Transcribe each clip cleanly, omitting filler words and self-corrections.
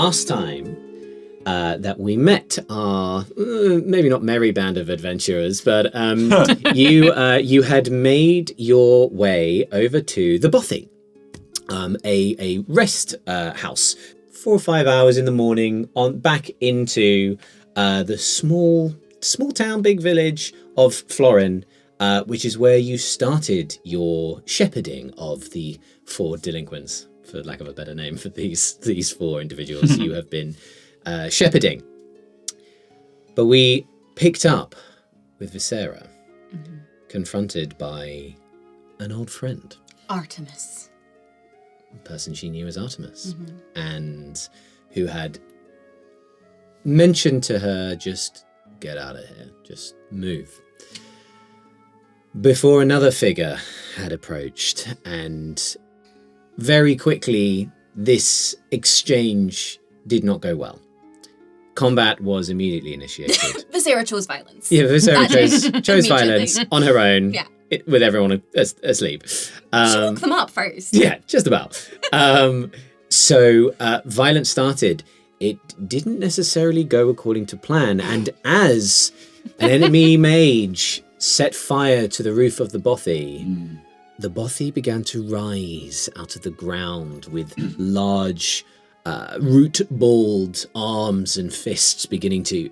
last time that we met our maybe not merry band of adventurers, but you had made your way over to the Bothy, a rest house. 4 or 5 hours in the morning on back into the small town, big village of Florin, which is where you started your shepherding of the 4 delinquents, for lack of a better name for these 4 individuals you have been shepherding. But we picked up with Viseara, confronted by an old friend. Artemis. A person she knew as Artemis, and who had mentioned to her, just get out of here, just move. Before another figure had approached, and very quickly this exchange did not go well. Combat was immediately initiated. Viseara chose violence. Yeah, Viseara chose violence on her own. Yeah. With everyone asleep. She woke them up first. Yeah, just about. So violence started. It didn't necessarily go according to plan, and as an enemy mage set fire to the roof of the Bothy, the Bothy began to rise out of the ground with large root-balled arms and fists beginning to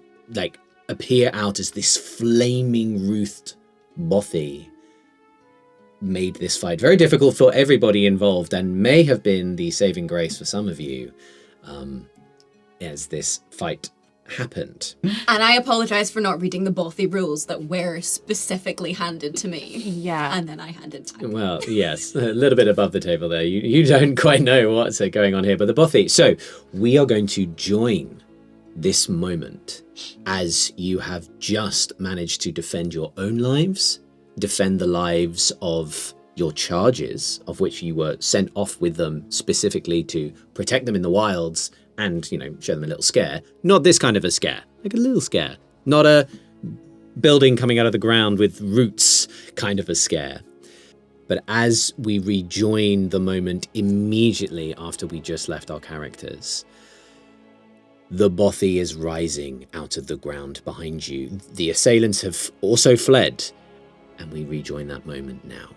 appear out as this flaming roothed Bothy made this fight very difficult for everybody involved, and may have been the saving grace for some of you as this fight happened. And I apologise for not reading the Bothy rules that were specifically handed to me. Yeah. And then I handed back. Well, yes, a little bit above the table there. You don't quite know what's going on here, but the Bothy. So we are going to join this moment as you have just managed to defend your own lives, defend the lives of your charges, of which you were sent off with them specifically to protect them in the wilds and, show them a little scare. Not this kind of a scare, like a little scare. Not a building coming out of the ground with roots kind of a scare. But as we rejoin the moment immediately after we just left our characters, the Bothy is rising out of the ground behind you. The assailants have also fled, and we rejoin that moment now.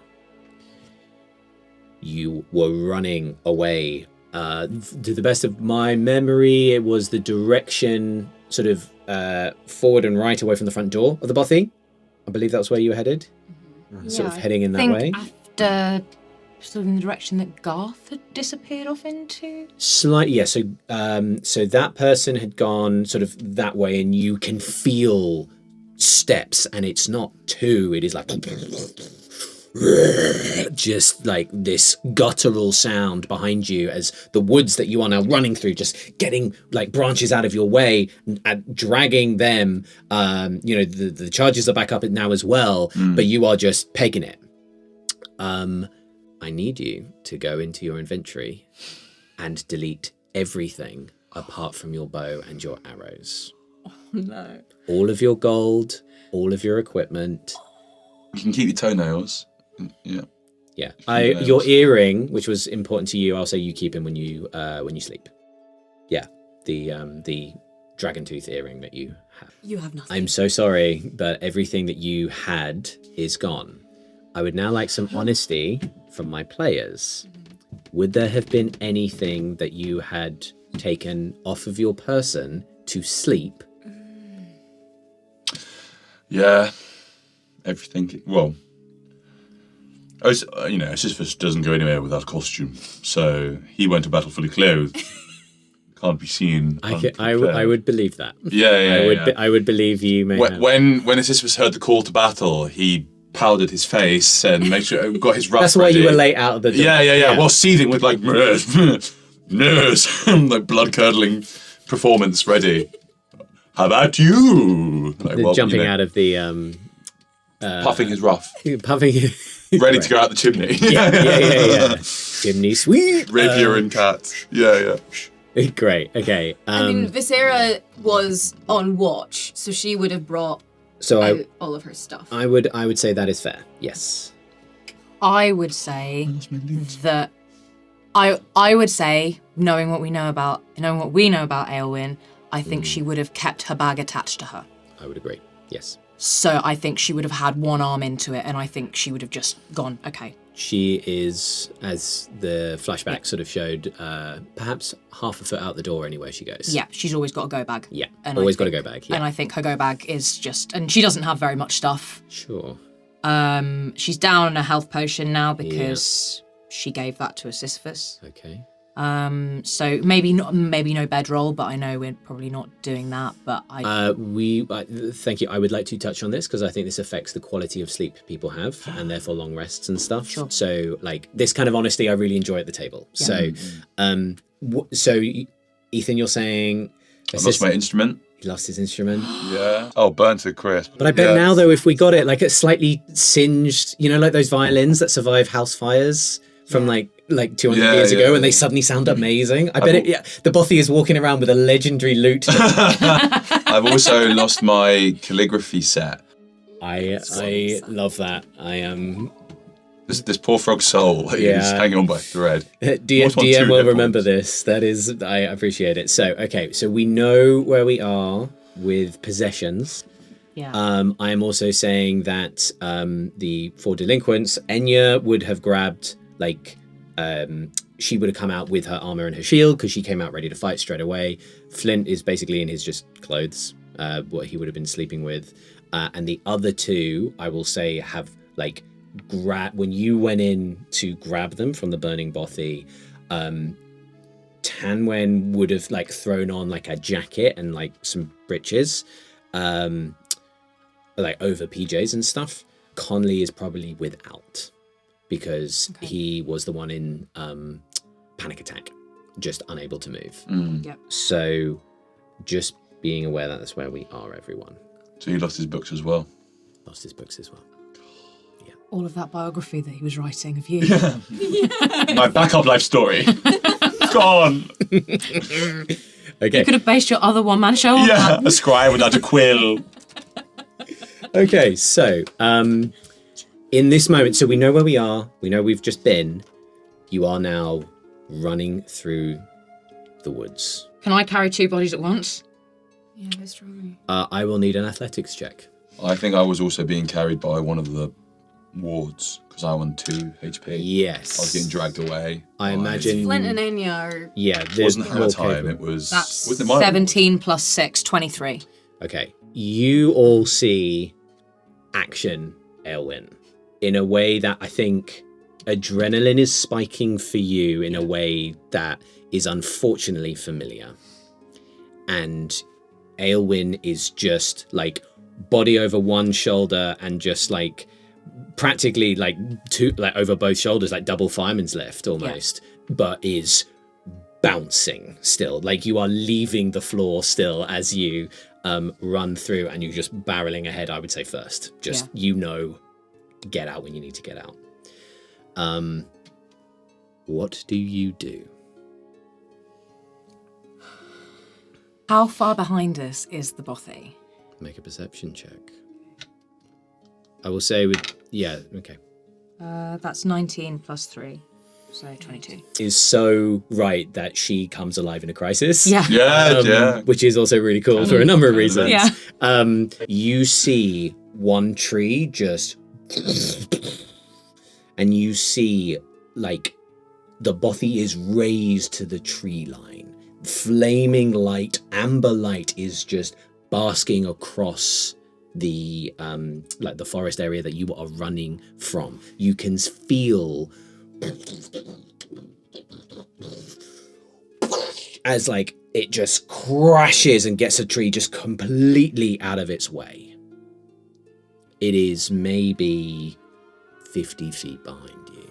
You were running away. To the best of my memory, it was the direction sort of forward and right away from the front door of the Bothy. I believe that's where you were headed. Sort of heading in that way. After sort of in the direction that Garth had disappeared off into? Slightly, yeah. So that person had gone sort of that way, and you can feel steps, and it's not 2, it is like just like this guttural sound behind you as the woods that you are now running through just getting like branches out of your way and dragging them. The charges are back up now as well, but you are just pegging it. I need you to go into your inventory and delete everything apart from your bow and your arrows. Oh no. All of your gold, all of your equipment. You can keep your toenails. Yeah. Your earring, which was important to you, I'll say you keep him when you sleep. Yeah, the dragon tooth earring that you have. You have nothing. I'm so sorry, but everything that you had is gone. I would now like some honesty from my players. Would there have been anything that you had taken off of your person to sleep? Yeah, everything. Well, Sisyphus doesn't go anywhere without costume, so he went to battle fully clothed. Can't be seen. I would believe that. Yeah. I would believe you may have. When Sisyphus heard the call to battle, he powdered his face and made sure got his ruff. That's why you were late out of the door. Yeah. While seething with like nurse, like blood curdling performance ready. How about you? Like, jumping out of the puffing his ruff. Puffing. Ready to go out the chimney. Yeah. Chimney sweep. Rapier and cat. Yeah. Great. Okay. Viseara was on watch, so she would have brought out all of her stuff. I would say that is fair. Yes. I would say that I would say, knowing what we know about Aelwyn, I think she would have kept her bag attached to her. I would agree. Yes. So I think she would have had one arm into it, and I think she would have just gone, okay. She is, as the flashback sort of showed, perhaps half a foot out the door anywhere she goes. Yeah, she's always got a go bag. Yeah, and always got a go bag. Yeah. And I think her go bag is just, and she doesn't have very much stuff. Sure. She's down on a health potion now because she gave that to a Sisyphus. Okay. So maybe no bedroll, but I know we're probably not doing that. But thank you. I would like to touch on this because I think this affects the quality of sleep people have, and therefore long rests and stuff. Sure. So, like this kind of honesty, I really enjoy at the table. Yeah. So, Ethan, you're saying I lost my instrument. He lost his instrument. Yeah. Oh, burnt to crisp. But I bet now, though, if we got it like it's slightly singed, like those violins that survive house fires from like 200 years ago, and they suddenly sound amazing. I bet the Bothy is walking around with a legendary lute. I've also lost my calligraphy set. I love that. I am. This poor frog's soul is hanging on by a thread. DM will remember this. That is, I appreciate it. So, okay, so we know where we are with possessions. Yeah. I am also saying that the 4 delinquents, Enya would have grabbed, she would have come out with her armor and her shield because she came out ready to fight straight away. Flint is basically in his just clothes, what he would have been sleeping with. And the other 2, I will say, have when you went in to grab them from the burning Bothy, Tanwen would have thrown on a jacket and some breeches, over PJs and stuff. Conley is probably without because he was the one in panic attack, just unable to move. Yep. So just being aware that that's where we are, everyone. So he lost his books as well. Lost his books as well. All of that biography that he was writing of you. Yeah. My backup life story. Gone. Okay. You could have based your other one-man show on that. A scribe without a quill. Okay, so in this moment, so we know where we are. We know we've just been. You are now running through the woods. Can I carry 2 bodies at once? Yeah, that's true. I will need an athletics check. I think I was also being carried by one of the wards because I won 2 HP. Yes. I was getting dragged away. I imagine. Flint and Enya are. Yeah, it wasn't her time. It was. That's wasn't it 17 plus 6, 23. Okay. You all see action, Aelwyn, in a way that I think adrenaline is spiking for you in a way that is unfortunately familiar. And Aelwyn is just body over one shoulder and just practically two over both shoulders, double fireman's lift almost, but is bouncing still. You are leaving the floor still as you run through, and you're just barreling ahead, I would say first. Just, get out when you need to get out. What do you do? How far behind us is the Bothy? Make a perception check. I will say okay. That's 19 plus 3, so 22. Is so right that she comes alive in a crisis. Yeah. Which is also really cool for a number of reasons. Yeah. You see one tree just, and you see the Bothy is raised to the tree line. Flaming light, amber light is just basking across the the forest area that you are running from. You can feel as it just crashes and gets a tree just completely out of its way. It is maybe 50 feet behind you.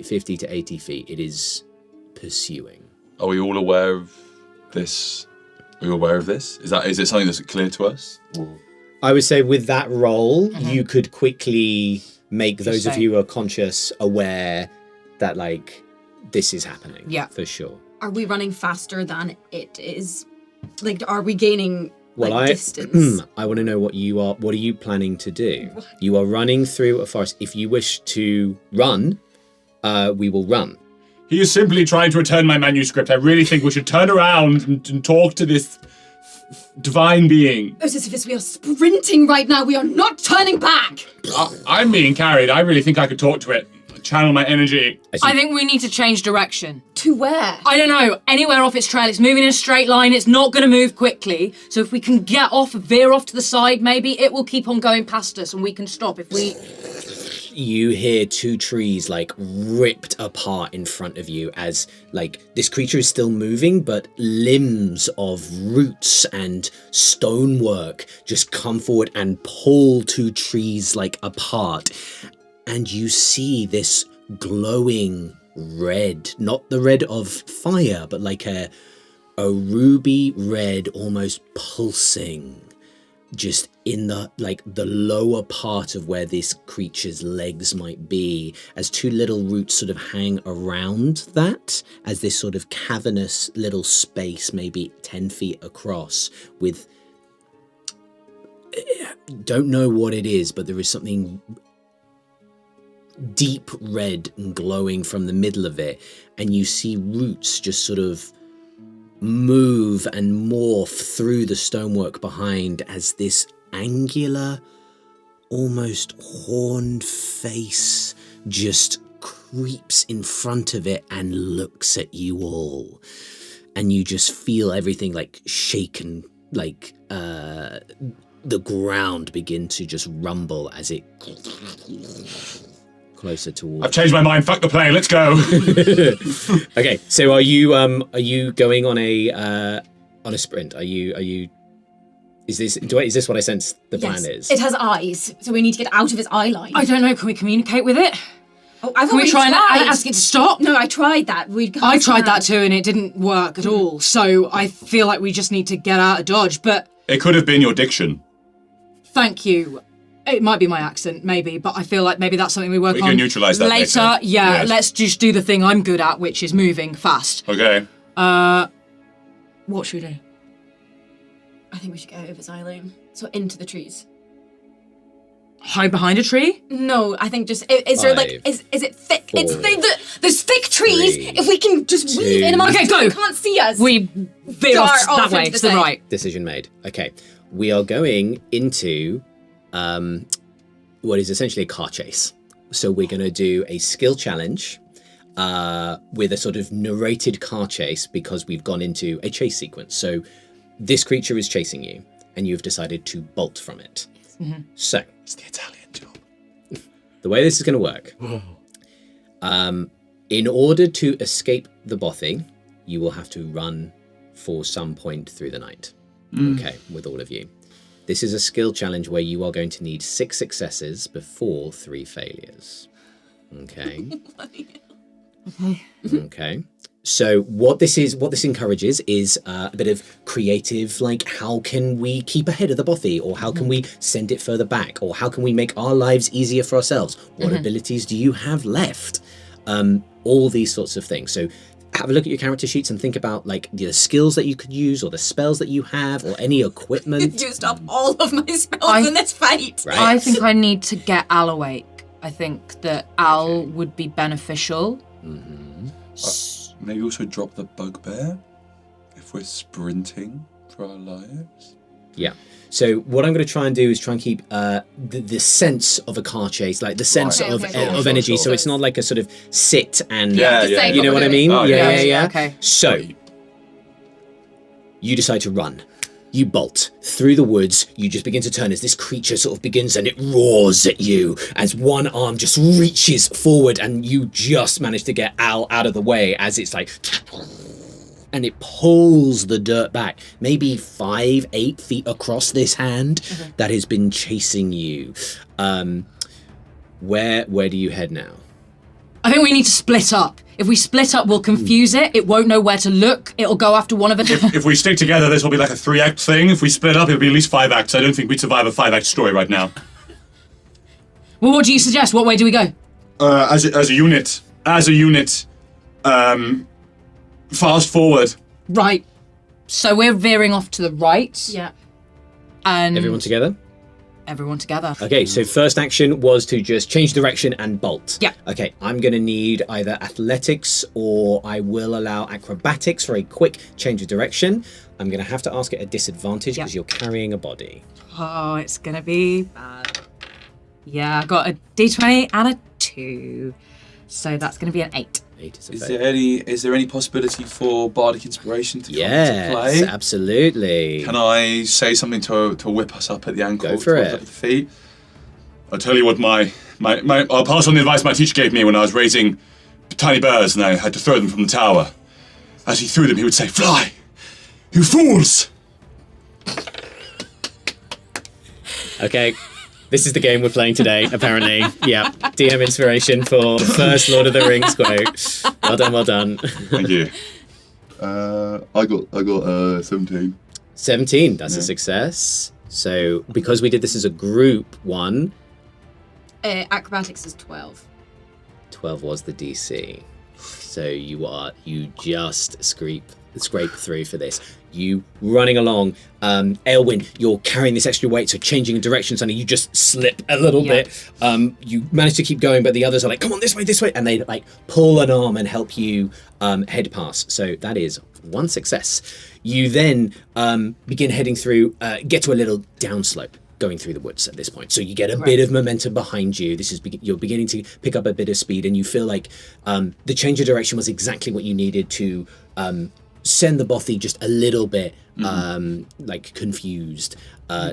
50 to 80 feet. It is pursuing. Are we all aware of this? Are you aware of this? Is it something that's clear to us? Or? I would say with that roll, you could quickly make those of you who are conscious aware that this is happening. Yeah, for sure. Are we running faster than it is? Are we gaining distance? I want to know what are you planning to do? You are running through a forest. If you wish to run, we will run. He is simply trying to return my manuscript. I really think we should turn around and talk to this divine being. Oh, Sisyphus, we are sprinting right now. We are not turning back. I'm being carried. I really think I could talk to it. Channel my energy. I think we need to change direction. To where? I don't know. Anywhere off its trail. It's moving in a straight line. It's not going to move quickly. So if we can get off, veer off to the side, maybe it will keep on going past us and we can stop if we... You hear two trees like ripped apart in front of you as like this creature is still moving, but limbs of roots and stonework just come forward and pull two trees like apart. And you see this glowing red, not the red of fire, but like a ruby red, almost pulsing, just in the lower part of where this creature's legs might be, as two little roots sort of hang around that, as this sort of cavernous little space, maybe 10 feet across, with, don't know what it is, but there is something deep red and glowing from the middle of it, and you see roots just sort of move and morph through the stonework behind as this angular, almost horned face just creeps in front of it and looks at you all. And you just feel everything like shaken, like the ground begin to just rumble as it closer towards. I've changed my mind. Fuck the plane. Let's go. Okay, so are you going on a sprint? Are you? Is this what I sense the plan is? It has eyes, so we need to get out of its eye line. I don't know. Can we communicate with it? Oh, I've Can we try and tried. ask it to stop? No, I tried that. I tried that too, and it didn't work at all. So I feel like we just need to get out of Dodge. But it could have been your diction. Thank you. It might be my accent, maybe, but I feel like maybe that's something we work on can neutralise that later. later. Yeah, Yes. Let's just do the thing I'm good at, which is moving fast. Okay. What should we do? I think we should get out of its eye line. So into the trees. Hide behind a tree? No, I think just is there like is it thick? It's there's thick trees. If we can just weave in amongst, Okay, go. they can't see us. We veer off that way, to the right. Decision made. Okay, we are going into what is essentially a car chase. So we're going to do a skill challenge with a sort of narrated car chase because we've gone into a chase sequence. So this creature is chasing you and you've decided to bolt from it. Mm-hmm. So it's the Italian job. The way this is going to work, in order to escape the Bothy, you will have to run for some point through the night. Okay, with all of you. This is a skill challenge where you are going to need 6 successes before 3 failures. Okay. Okay. So what this encourages is a bit of creative, like how can we keep ahead of the Bothy, or how can we send it further back, or how can we make our lives easier for ourselves? What abilities do you have left? All these sorts of things. So have a look at your character sheets and think about like the skills that you could use or the spells that you have or any equipment. Used up all of my spells in this fight. Right? I think I need to get Al awake. I think that Al would be beneficial. Maybe also drop the bugbear if we're sprinting for our lives. Yeah. So what I'm going to try and do is try and keep the sense of a car chase, like the sense of energy. So it's not like a sort of sit and you know what I mean? Oh, yeah. Okay. So you decide to run. You bolt through the woods. You just begin to turn as this creature sort of begins and it roars at you as one arm just reaches forward and you just manage to get Al out of the way as it's like, and it pulls the dirt back, maybe 5-8 feet across this hand that has been chasing you. Where do you head now? I think we need to split up. If we split up, we'll confuse it. It won't know where to look. It'll go after one of it. If we stick together, this will be like a 3-act thing. If we split up, it'll be at least 5 acts. I don't think we'd survive a 5-act story right now. Well, what do you suggest? What way do we go? As a unit, fast forward. Right. So we're veering off to the right. Yeah. And Everyone together? everyone together. Okay, so first action was to just change direction and bolt. Yeah. Okay, I'm going to need either athletics or I will allow acrobatics for a quick change of direction. I'm going to have to ask it a disadvantage because you're carrying a body. Oh, it's going to be bad. Yeah, I got a d20 and a 2. So that's going to be an 8. 8 is a Is there any possibility for bardic inspiration to come into play? Yes, absolutely. Can I say something to whip us up at the ankle? Go for it. Up at the feet? I'll tell you what I'll pass on the advice my teacher gave me when I was raising tiny birds and I had to throw them from the tower. As he threw them, he would say, "Fly, you fools!" Okay. This is the game we're playing today, apparently. Yeah, DM inspiration for the first Lord of the Rings quote. Well done. Thank you. I got 17. 17, that's a success. So because we did this as a group one, Acrobatics is 12. 12 was the DC. So you just scrape through for this. You running along, Aelwyn, you're carrying this extra weight, so changing direction, suddenly you just slip a little bit. You manage to keep going, but the others are like, come on, this way, and they like pull an arm and help you head past. So that is one success. You then begin heading through, get to a little downslope going through the woods at this point. So you get a bit of momentum behind you. You're beginning to pick up a bit of speed, and you feel like the change of direction was exactly what you needed to send the Bothy just a little bit like confused.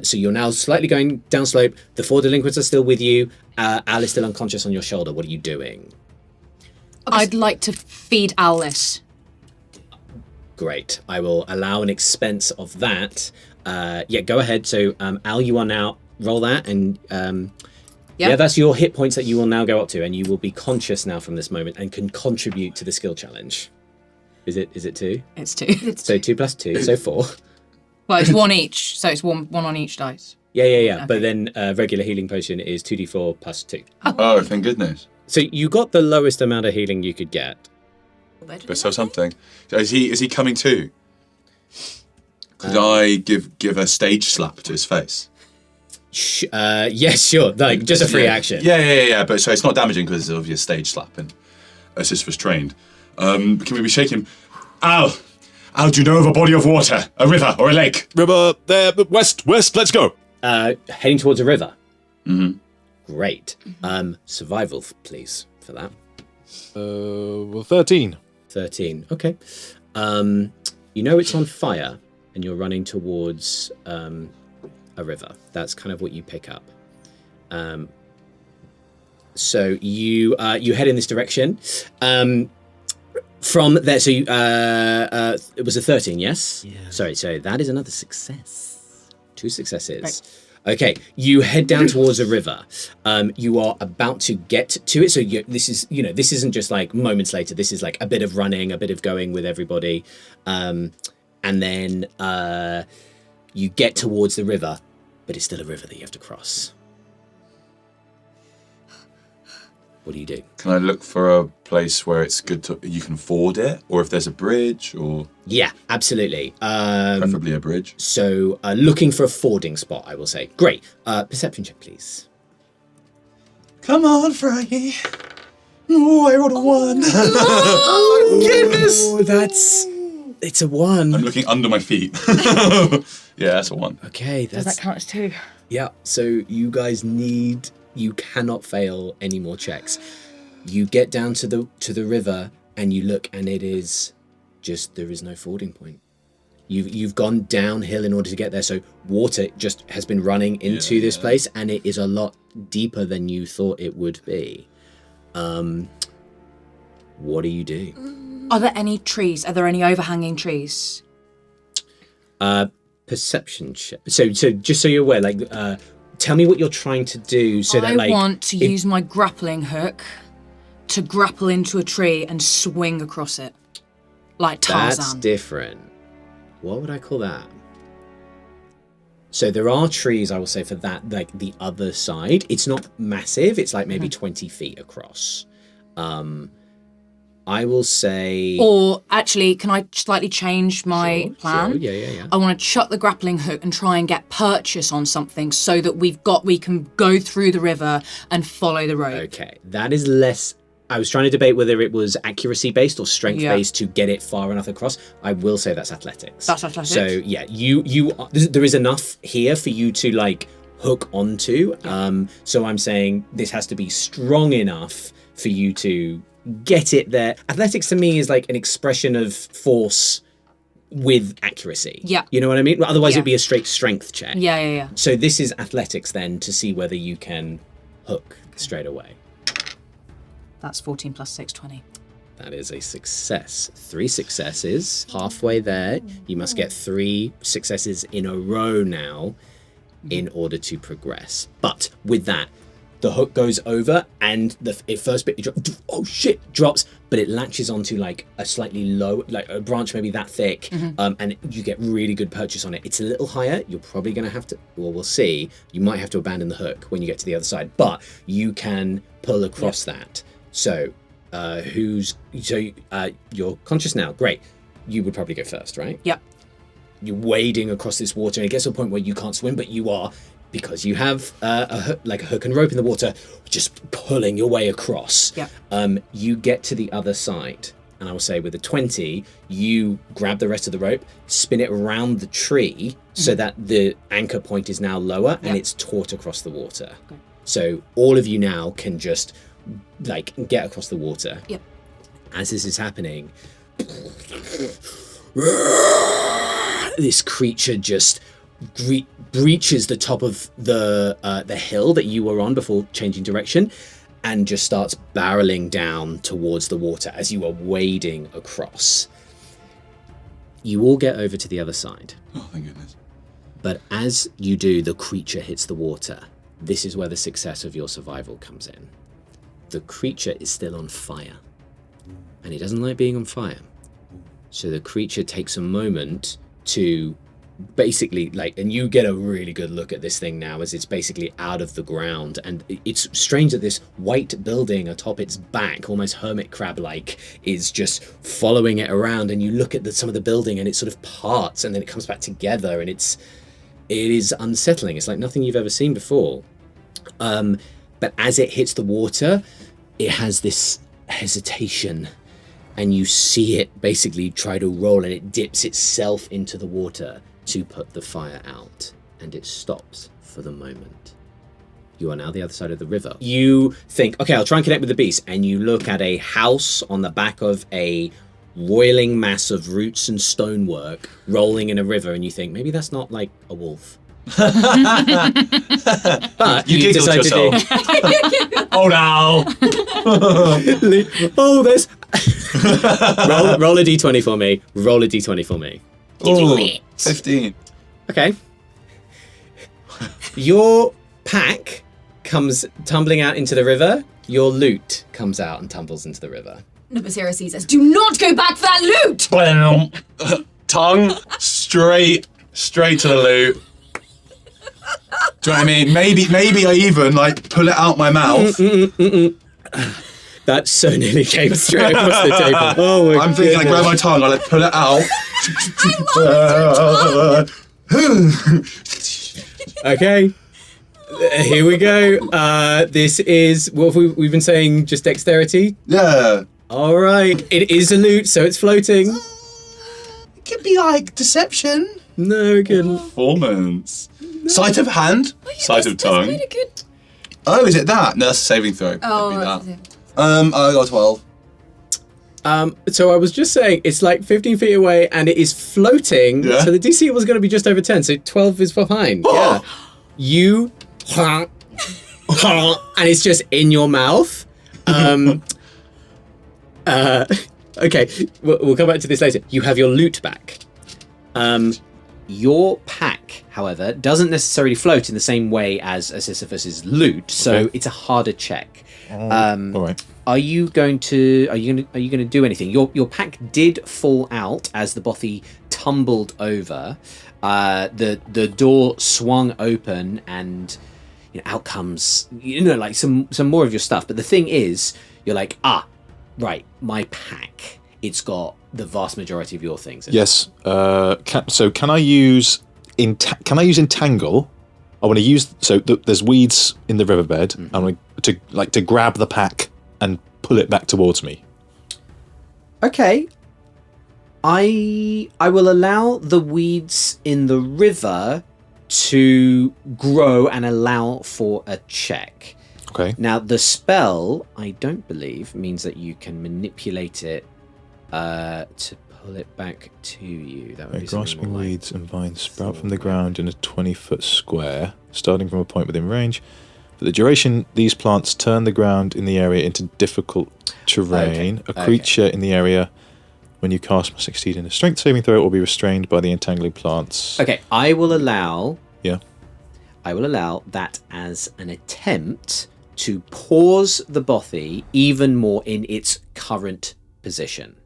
So you're now slightly going downslope. The 4 delinquents are still with you. Al is still unconscious on your shoulder. What are you doing? I'd like to feed Alice. Great. I will allow an expense of that. Go ahead. So Al, you are now roll that, and that's your hit points that you will now go up to, and you will be conscious now from this moment and can contribute to the skill challenge. Is it 2? It's 2. So 2 plus 2, so 4. Well, it's 1 each, so it's one on each dice. Yeah. Okay. But then regular healing potion is 2d4 plus 2. Oh, thank goodness. So you got the lowest amount of healing you could get. But so something. Is he coming too? Could I give a stage slap to his face? Yes, sure. Like just a free action. Yeah. But so it's not damaging because of your stage slap, and Assist was trained. Can we be shaking? Al, do you know of a body of water, a river or a lake? River there, west, let's go. Heading towards a river. Mm-hmm. Great. Survival, please, for that. 13. 13. Okay. You know it's on fire, and you're running towards a river. That's kind of what you pick up. So you head in this direction. From there, so it was a 13, yes? Yeah. Sorry, so that is another success. 2 successes. Right. Okay, you head down towards a river. You are about to get to it, so this isn't just like moments later. This is like a bit of running, a bit of going with everybody, and then you get towards the river, but it's still a river that you have to cross. What do you do? Can I look for a place where it's good you can ford it, or if there's a bridge, or? Yeah, absolutely. Preferably a bridge. So looking for a fording spot, I will say. Great. Perception check, please. Come on, Frankie. Oh, I rolled a 1. Oh, goodness. It's a 1. I'm looking under my feet. Yeah, that's a 1. Okay. Does that count as 2? Yeah. So you guys you cannot fail any more checks. You get down to the river and you look, and it is just, there is no fording point. You've gone downhill in order to get there, so water just has been running into this place, and it is a lot deeper than you thought it would be. What do you do? Are there any trees? Are there any overhanging trees? Perception check. So just so you're aware, like tell me what you're trying to do so that like... I want to use my grappling hook to grapple into a tree and swing across it. Like Tarzan. That's different. What would I call that? So there are trees, I will say, for that, like the other side. It's not massive. It's like maybe 20 feet across. I will say... Or actually, can I slightly change my plan? Sure. Yeah. I want to chuck the grappling hook and try and get purchase on something so that we can go through the river and follow the rope. Okay, that is less... I was trying to debate whether it was accuracy-based or strength-based to get it far enough across. I will say that's athletics. That's athletics. So, yeah, there is enough here for you to, like, hook onto. So I'm saying this has to be strong enough for you to get it there. Athletics to me is like an expression of force with accuracy. Yeah. You know what I mean? Otherwise it'd be a straight strength check. Yeah. So this is athletics then to see whether you can hook straight away. That's 14 plus 6, 20. That is a success. 3 successes. Halfway there. You must get 3 successes in a row now in order to progress. But with that, the hook goes over and the first bit drops, but it latches onto like a slightly low, like a branch maybe that thick, and you get really good purchase on it. It's a little higher. You're probably going to have to, well, we'll see. You might have to abandon the hook when you get to the other side, but you can pull across that. So, you're conscious now. Great. You would probably go first, right? Yep. You're wading across this water, and it gets to a point where you can't swim, but you are, because you have a hook and rope in the water, just pulling your way across. Yep. You get to the other side, and I will say with a 20, you grab the rest of the rope, spin it around the tree so that the anchor point is now lower and it's taut across the water. Okay. So all of you now can just like get across the water. Yep. As this is happening, this creature just breaches the top of the hill that you were on before changing direction, and just starts barreling down towards the water as you are wading across. You all get over to the other side. Oh, thank goodness. But as you do, the creature hits the water. This is where the success of your survival comes in. The creature is still on fire, and it doesn't like being on fire. So the creature takes a moment to basically and you get a really good look at this thing now as it's basically out of the ground, and it's strange that this white building atop its back, almost hermit crab like, is just following it around, and you look at some of the building and it sort of parts and then it comes back together, and it is unsettling. It's like nothing you've ever seen before. But as it hits the water, it has this hesitation, and you see it basically try to roll, and it dips itself into the water to put the fire out, and it stops for the moment. You are now the other side of the river. You think, okay, I'll try and connect with the beast, and you look at a house on the back of a roiling mass of roots and stonework rolling in a river, and you think, maybe that's not like a wolf. But you decide to do... Oh no! Oh, there's... roll a d20 for me. Roll a d20 for me. Ooh, 15. Okay. Your pack comes tumbling out into the river. Your loot comes out and tumbles into the river. No, Viseara sees us. Do not go back for that loot! Tongue straight to the loot. Do you know what I mean? Maybe I even pull it out my mouth. That so nearly came straight across the table. Oh my I'm thinking goodness. I grab my tongue, I pull it out. Okay. Here we go. This is what we've been saying, just dexterity. Yeah. All right. It is a loot, so it's floating. It could be deception. No, it couldn't. Performance. Sight of hand. Sight of tongue. That's quite good. Oh, is it that? No, that's a saving throw. Oh, It'd be that's that. it. I got 12. So I was just saying, it's like 15 feet away and it is floating. Yeah. So the DC was going to be just over 10. So 12 is behind. Yeah. You, and it's just in your mouth. Okay, we'll come back to this later. You have your loot back. Your pack, however, doesn't necessarily float in the same way as Sisyphus's loot, so it's a harder check. All right. Are you going to do anything? Your pack did fall out as the Bothy tumbled over. The door swung open, and out comes like some more of your stuff. But the thing is, you're like, Right, my pack. It's got the vast majority of your things in it. Yes. Can I use entangle? I want to use there's weeds in the riverbed. I want to grab the pack and pull it back towards me. Okay. I will allow the weeds in the river to grow and allow for a check. Okay. Now, the spell, I don't believe, means that you can manipulate it to pull it back to you. That would be grasping more like weeds and vines sprout from the ground in a 20-foot square, starting from a point within range. For the duration, these plants turn the ground in the area into difficult terrain. A creature in the area, when you cast, must succeed in a strength saving throw or be restrained by the entangling plants. Okay, I will allow that as an attempt to pause the Bothy even more in its current position.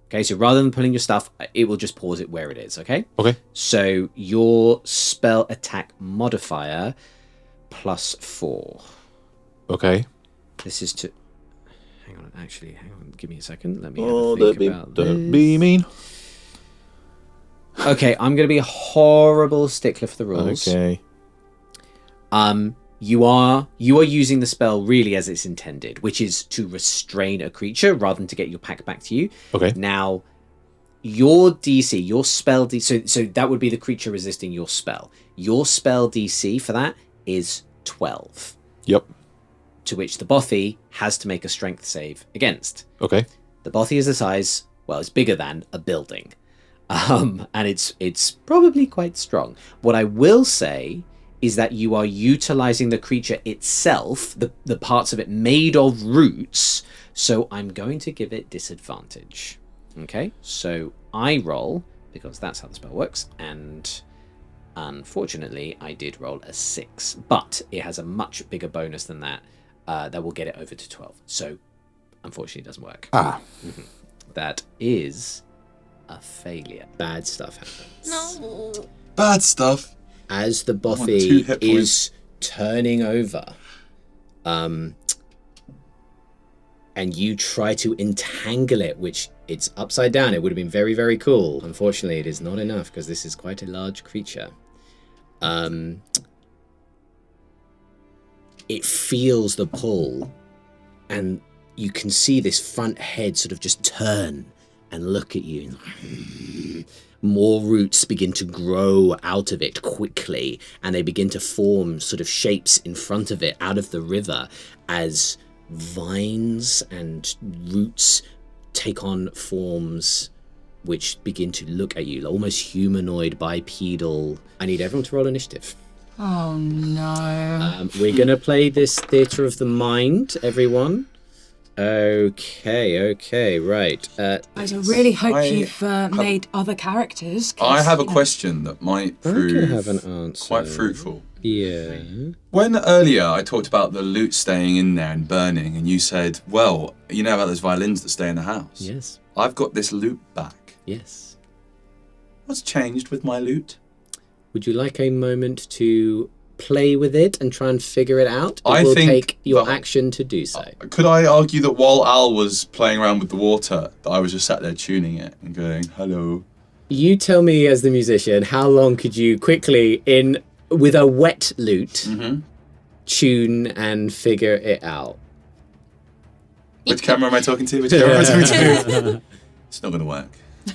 Okay, so rather than pulling your stuff, it will just pause it where it is, okay? Okay. So your spell attack modifier +4. Okay. This is to... Hang on, give me a second. Let me have a think about this. Don't be mean. Okay, I'm going to be a horrible stickler for the rules. Okay. You are using the spell really as it's intended, which is to restrain a creature rather than to get your pack back to you. Okay. Now, your DC, your spell DC, so that would be the creature resisting your spell. Your spell DC for that is 12. Yep. To which the Bothy has to make a strength save against. Okay. The Bothy is the size, well, it's bigger than a building. And it's probably quite strong. What I will say is that you are utilizing the creature itself, the parts of it made of roots, so I'm going to give it disadvantage. Okay, so I roll, because that's how the spell works, and unfortunately I did roll a 6, but it has a much bigger bonus than that, that will get it over to 12. So, unfortunately it doesn't work. That is a failure. Bad stuff happens. No. Bad stuff. As the 2 Bothy hit is points. turning over, and you try to entangle it, which it's upside down. It would have been very, very cool. Unfortunately, it is not enough because this is quite a large creature. It feels the pull, and you can see this front head sort of just turn and look at you. More roots begin to grow out of it quickly, and they begin to form sort of shapes in front of it out of the river as vines and roots take on forms which begin to look at you, almost humanoid, bipedal. I need everyone to roll initiative. Oh no. We're going to play this Theatre of the Mind, everyone. Okay, right. I really hope you've have- made other characters. I have a question that might I can prove have an answer. quite fruitful. Yeah. When earlier I talked about the loot staying in there and burning, and you said, well, you know about those violins that stay in the house? Yes. I've got this loot back. Yes. What's changed with my loot? Would you like a moment to play with it and try and figure it out? It I will think take your that- action to do so. Could I argue that while Al was playing around with the water, that I was just sat there tuning it and going, hello? You tell me, as the musician, how long could you quickly, with a wet lute, tune and figure it out? Which camera am I talking to? Which camera am I talking to? It's not going to work.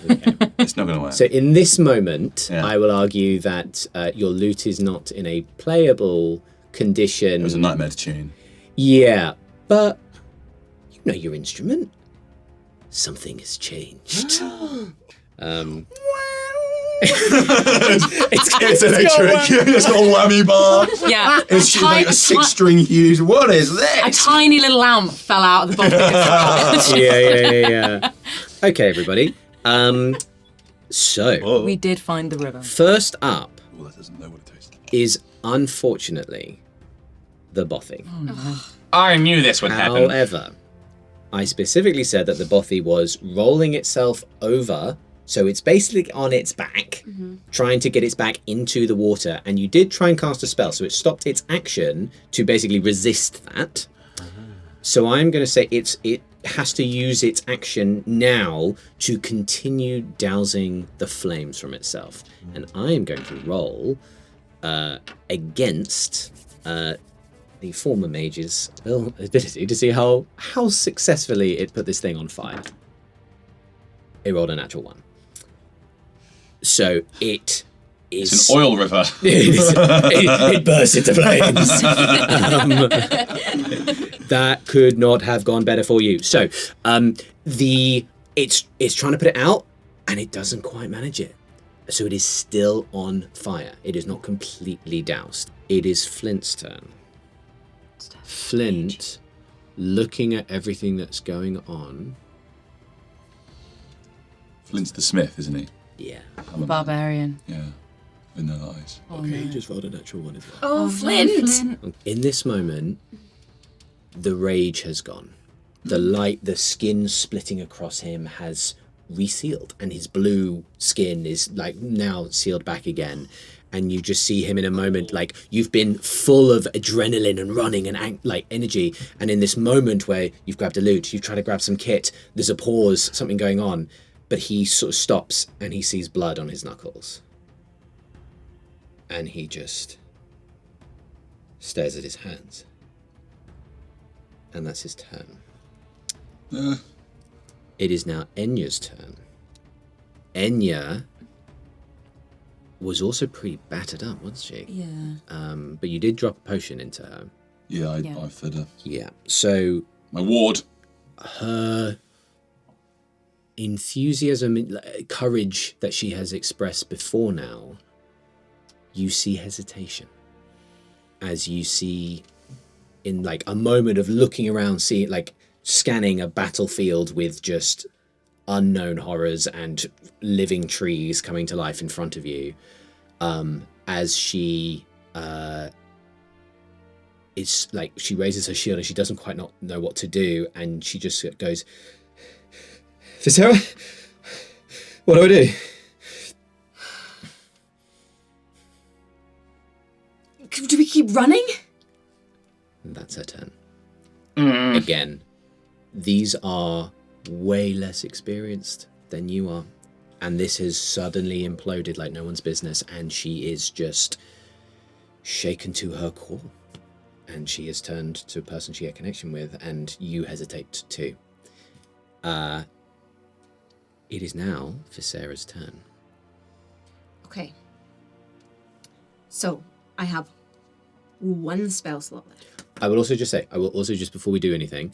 Okay. It's not going to work. So in this moment, Yeah. I will argue that your lute is not in a playable condition. It was a nightmare to tune. Yeah, but you know your instrument. Something has changed. It's electric. It's got a whammy bar. Yeah. It's like a 6-string Hughes. What is A this? tiny little lamp fell out of the bottom of the guitar. Yeah. Okay, everybody. So We did find the river. first up Well, that doesn't know what it tastes like. is unfortunately the Bothy. I knew this would happen. However, I specifically said that the Bothy was rolling itself over, so it's basically on its back, trying to get its back into the water, and you did try and cast a spell, so it stopped its action to basically resist that. So I'm going to say it has to use its action now to continue dousing the flames from itself. And I am going to roll against the former mage's ability to see how successfully it put this thing on fire. It rolled a natural 1. So it is... It's an oil river. it bursts into flames. That could not have gone better for you. So it's trying to put it out, and it doesn't quite manage it. So it is still on fire. It is not completely doused. It is Flint's turn. Flint, looking at everything that's going on. Flint's the smith, isn't he? Yeah. Barbarian. Yeah. Vanilla eyes. Okay, you just rolled a natural 1 as well. Oh, Flint! In this moment, the rage has gone. The light, the skin splitting across him has resealed, and his blue skin is like now sealed back again. And you just see him in a moment, like you've been full of adrenaline and running and like energy. And in this moment where you've grabbed a loot, you try to grab some kit, there's a pause, something going on, but he sort of stops and he sees blood on his knuckles. And he just stares at his hands. And that's his turn. It is now Enya's turn. Enya was also pretty battered up, wasn't she? Yeah. But you did drop a potion into her. Yeah, I fed her. Yeah. So My ward. her enthusiasm, courage that she has expressed before now, you see hesitation. As you see in like a moment of looking around, seeing like scanning a battlefield with just unknown horrors and living trees coming to life in front of you, as she it's like she raises her shield and she doesn't quite not know what to do, and she just goes, Viseara, what do I do? Do we keep running? And that's her turn. Again, these are way less experienced than you are, and this has suddenly imploded like no one's business, and she is just shaken to her core, and she is turned to a person she had connection with, and you hesitate too. It is now Viseara's turn. Okay. So, I have 1 spell slot left. I will also just before we do anything,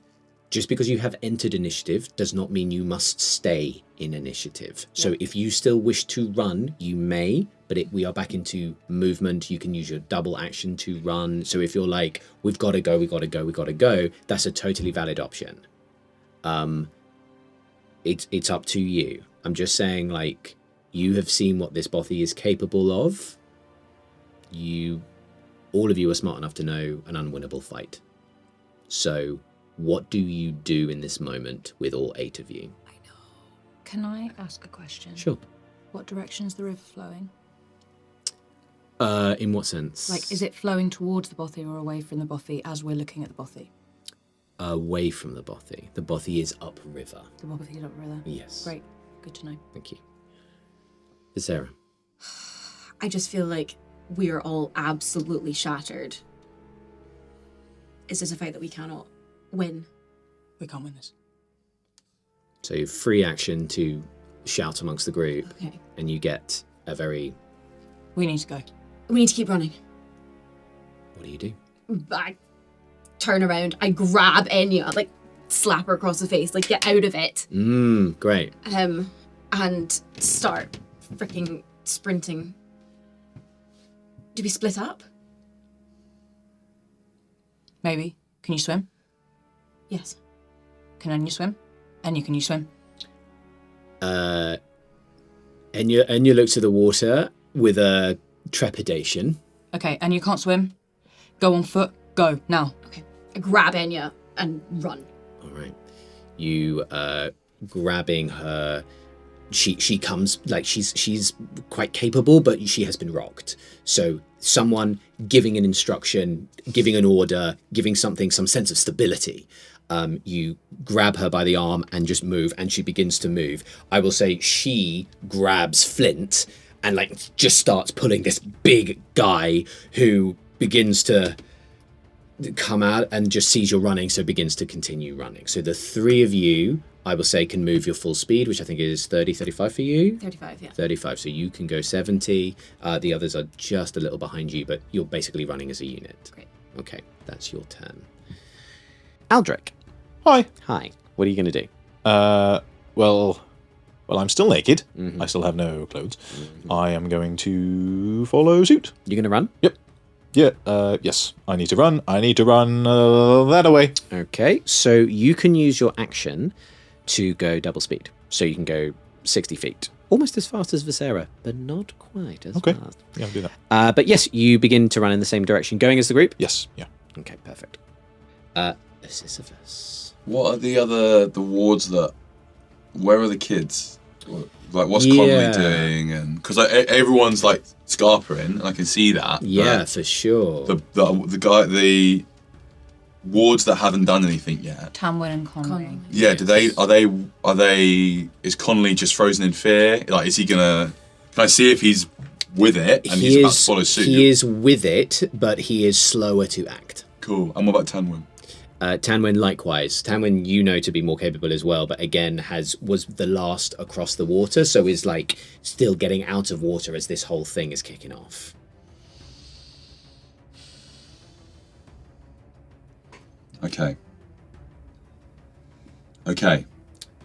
just because you have entered initiative does not mean you must stay in initiative. So if you still wish to run, you may, but we are back into movement. You can use your double action to run. So if you're like, we've got to go, that's a totally valid option. It's up to you. I'm just saying, like, you have seen what this Bothy is capable of. All of you are smart enough to know an unwinnable fight. So what do you do in this moment with all 8 of you? I know. Can I ask a question? Sure. What direction is the river flowing? In what sense? Like, is it flowing towards the Bothy or away from the Bothy as we're looking at the Bothy? Away from the Bothy. The Bothy is upriver. The Bothy is upriver? Yes. Great. Good to know. Thank you. Viseara. I just feel like we are all absolutely shattered. Is this a fight that we cannot win? We can't win this. So you have free action to shout amongst the group, Okay. and you get a very... We need to go. We need to keep running. What do you do? I turn around, I grab Enya, like slap her across the face, like get out of it. Great. And start freaking sprinting. Do we split up? Maybe. Can you swim? Yes. Can Enya swim? Enya, can you swim? Enya looks at the water with a trepidation. Okay, Enya can't swim. Go on foot. Go, now. Okay. I grab Enya and run. All right. You grabbing her. She comes, like, she's quite capable, but she has been rocked. So someone giving an instruction, giving an order, giving something, some sense of stability. you grab her by the arm and just move, and she begins to move. I will say she grabs Flint and like just starts pulling this big guy who begins to come out and just sees you're running, so begins to continue running. So the three of you, I will say, can move your full speed, which I think is 30, 35 for you? 35, yeah. 35, so you can go 70. The others are just a little behind you, but you're basically running as a unit. Great. Okay, that's your turn. Aldric. Hi. Hi. What are you going to do? Well, I'm still naked. Mm-hmm. I still have no clothes. I am going to follow suit. You're going to run? Yep. Yeah, yes. I need to run. That away. Okay, so you can use your action to go double speed. So you can go 60 feet. Almost as fast as Viseara, but not quite as fast. Yeah, I'll do that. But yes, you begin to run in the same direction. Going as the group? Yes, yeah. Okay, perfect. Sisyphus. What are the wards that? Where are the kids? Like, what's Connolly doing? And because everyone's like scarpering, and I can see that. Yeah, for sure. The wards that haven't done anything yet. Tamwin and Connolly. Yeah, are they? Is Connolly just frozen in fear? Like, is he gonna? Can I see if he's with it and he's about to follow suit? He is with it, but he is slower to act. Cool. And what about Tanwin? Tanwin likewise. Tanwin, you know to be more capable as well, but again was the last across the water, so is like still getting out of water as this whole thing is kicking off. Okay.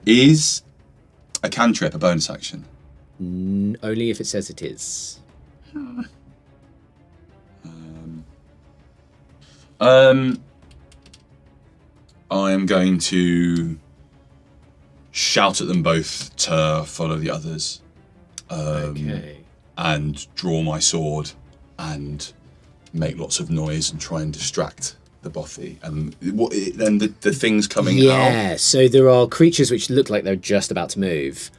Is a cantrip a bonus action? Only if it says it is. I am going to shout at them both to follow the others. Okay. And draw my sword and make lots of noise and try and distract the Bothy and the things coming out. Yeah, so there are creatures which look like they're just about to move,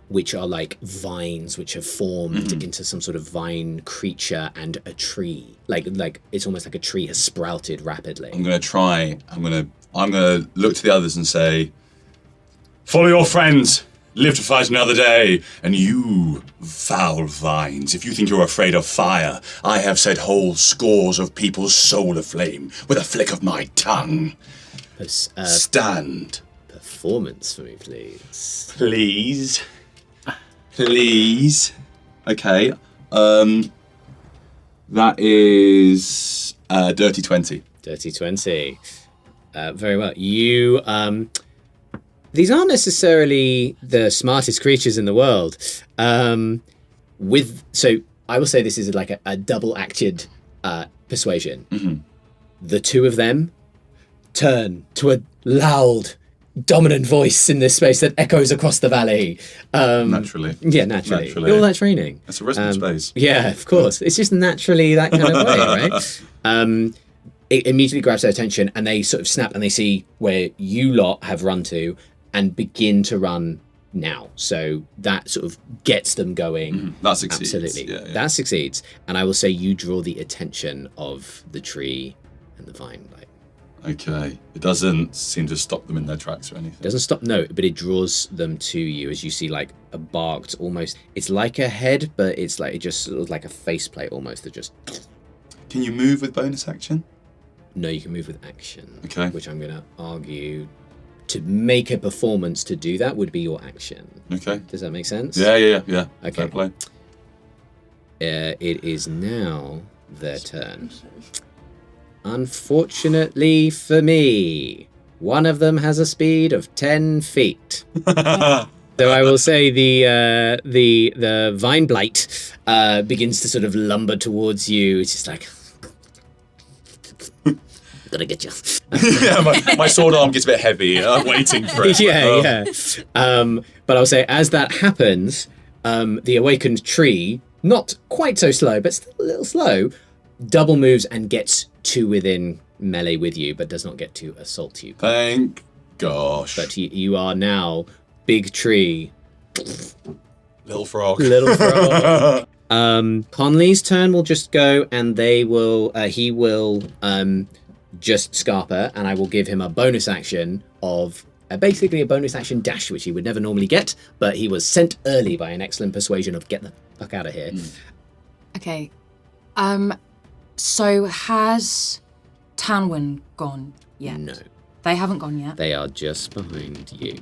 which are like vines which have formed into some sort of vine creature and a tree. Like it's almost like a tree has sprouted rapidly. I'm gonna look to the others and say, follow your friends, live to fight another day, and you, foul vines, if you think you're afraid of fire, I have set whole scores of people's soul aflame with a flick of my tongue. Stand. Performance for me, please. Please. Okay. That is dirty 20. Dirty 20. Very well. You, these aren't necessarily the smartest creatures in the world. So I will say this is like a double-acted persuasion. Mm-hmm. The two of them turn to a loud, dominant voice in this space that echoes across the valley. Naturally. Yeah, naturally. All that training. That's a resonant space. Yeah, of course. It's just naturally that kind of way, right? It immediately grabs their attention and they sort of snap and they see where you lot have run to and begin to run now. So that sort of gets them going. Mm-hmm. That succeeds. Absolutely. Yeah. That succeeds. And I will say you draw the attention of the tree and the vine. Okay. It doesn't seem to stop them in their tracks or anything. It doesn't stop, no, but it draws them to you as you see like a barked almost. It's like a head, but it's like it just sort of like a faceplate almost that just. Can you move with bonus action? No, you can move with action. Okay. Which I'm going to argue to make a performance to do that would be your action. Okay. Does that make sense? Yeah. Okay. Fair play. It is now their turn. Unfortunately for me, one of them has a speed of 10 feet. So I will say the vine blight begins to sort of lumber towards you. It's just like, gonna get you. Yeah, my sword arm gets a bit heavy. I'm waiting for it. Yeah. But I'll say as that happens, the awakened tree, not quite so slow, but still a little slow, double moves and gets to within melee with you, but does not get to assault you. Thank gosh. But you are now big tree. Little frog. Conley's turn will just go and they will he will just Scarpa, and I will give him a bonus action of basically a bonus action dash, which he would never normally get, but he was sent early by an excellent persuasion of get the fuck out of here. Okay. So has Tanwyn gone yet? No, They haven't gone yet. they are just behind you.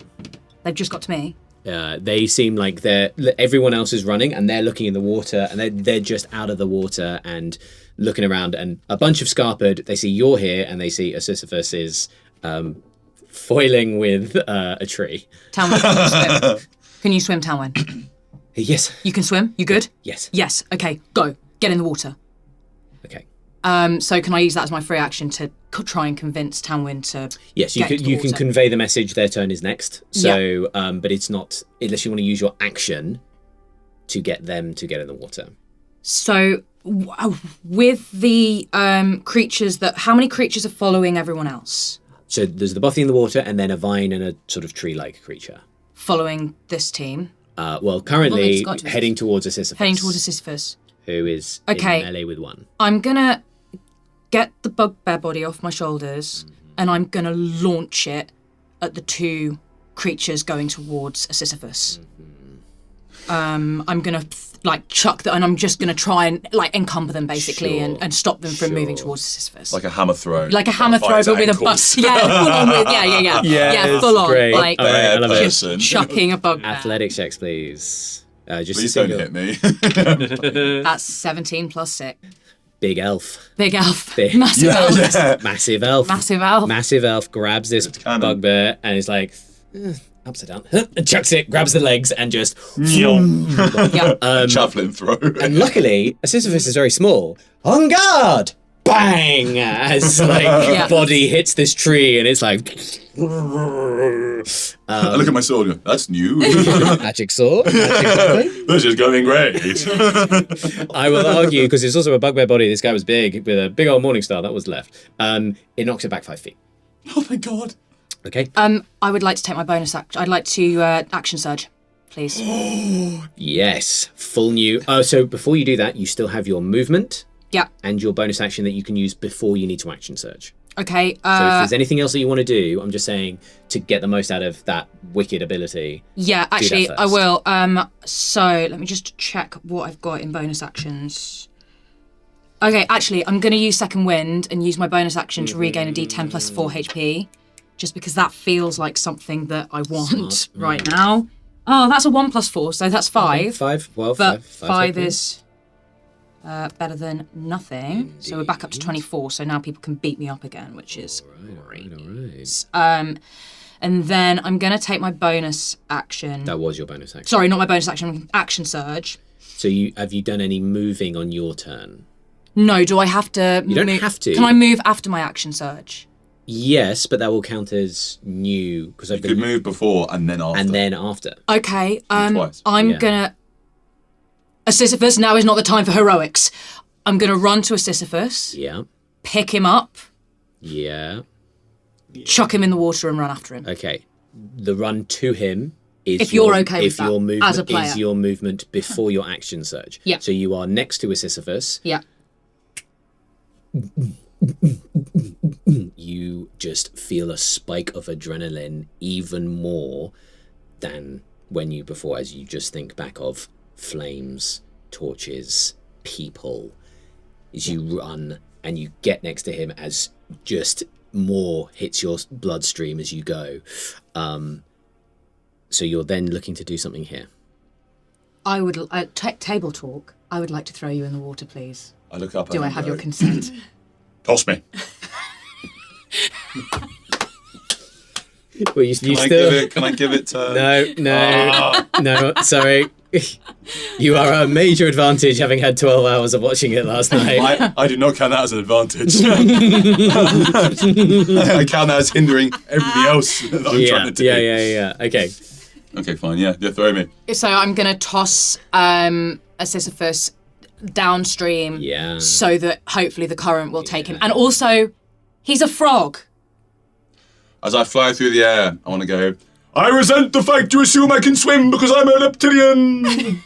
They've just got to me. They seem like everyone else is running, and they're looking in the water, and they're just out of the water and looking around. And a bunch of Scarped, they see you're here, and they see Sisyphus is foiling with a tree. Tanwyn, can you swim? Can you swim, Tanwyn? Yes. You can swim? You good? Yes. Yes. Okay, go. Get in the water. Okay. So can I use that as my free action to try and convince Tanwyn to Yes, you can convey the message. Their turn is next. So, but it's not unless you want to use your action to get them to get in the water. So with the creatures how many creatures are following everyone else? So there's the Bothy in the water, and then a vine and a sort of tree-like creature. Following this team? Well, currently heading towards a Sisyphus. Heading towards a Sisyphus. Who is in melee with one. I'm gonna get the bugbear body off my shoulders, and I'm gonna launch it at the two creatures going towards a Sisyphus. I'm gonna chuck that, and I'm just gonna try and encumber them basically, and stop them from moving towards the Sisyphus. Like a hammer throw. Like a hammer throw, but with a bug. Yeah, full on with yeah, full on. Great. Like I love it. just chucking a bugbear. Athletic checks, please. Just Please don't hit me. That's 17 plus 6. Big elf. Big elf. Big. Massive elf. Massive elf. Massive elf. Massive elf grabs this bugbear and is like, upside down, and chucks it, grabs the legs, and just javelin throw. And luckily, a Sisyphus is very small. On guard! Bang! As body hits this tree, and it's like. I look at my sword and go, that's new. Magic sword. This is going great. I will argue, because it's also a bugbear body, this guy was big, with a big old morning star that was left. It knocks it back 5 feet. Oh my god. Okay. I would like to take my bonus action. I'd like to action surge, please. Yes, full new. So before you do that, you still have your movement. Yeah. And your bonus action that you can use before you need to action surge. Okay. So if there's anything else that you want to do, I'm just saying to get the most out of that wicked ability. Yeah, actually, I will. So let me just check what I've got in bonus actions. Okay, actually, I'm going to use Second Wind and use my bonus action to regain a D10 plus 4 HP, just because that feels like something that I want right now. Oh, that's a 1 plus 4, so that's 5. Okay, 5. Well, but 5 is better than nothing. Indeed. So we're back up to 24. So now people can beat me up again, which is great. And then I'm going to take my bonus action. That was your bonus action. Sorry, not my bonus action. Action surge. So have you done any moving on your turn? No. Do I have to? You don't have to. Can I move after my action surge? Yes, but that will count as new because I could move before and then after. And then after. Okay. I'm gonna. A Sisyphus, now is not the time for heroics. I'm going to run to a Sisyphus. Yeah. Pick him up. Yeah. Chuck him in the water and run after him. Okay. The run to him is if you're okay with that, your movement as a player. is your movement before your action surge. Yeah. So you are next to a Sisyphus. Yeah. You just feel a spike of adrenaline even more than when you before, as you just think back of flames, torches, people, as you run and you get next to him as just more hits your bloodstream as you go. So you're then looking to do something here. I would table talk. I would like to throw you in the water, please. I look up. Do I have your consent? Toss me. Well, Can I give it to... No, sorry. You are a major advantage having had 12 hours of watching it last night. I do not count that as an advantage. I count that as hindering everything else that I'm trying to do. Yeah. Okay. Okay, fine. Yeah, throw me. So I'm going to toss a Sisyphus downstream so that hopefully the current will take him. And also, he's a frog. As I fly through the air, I want to go, I resent the fact you assume I can swim because I'm a reptilian.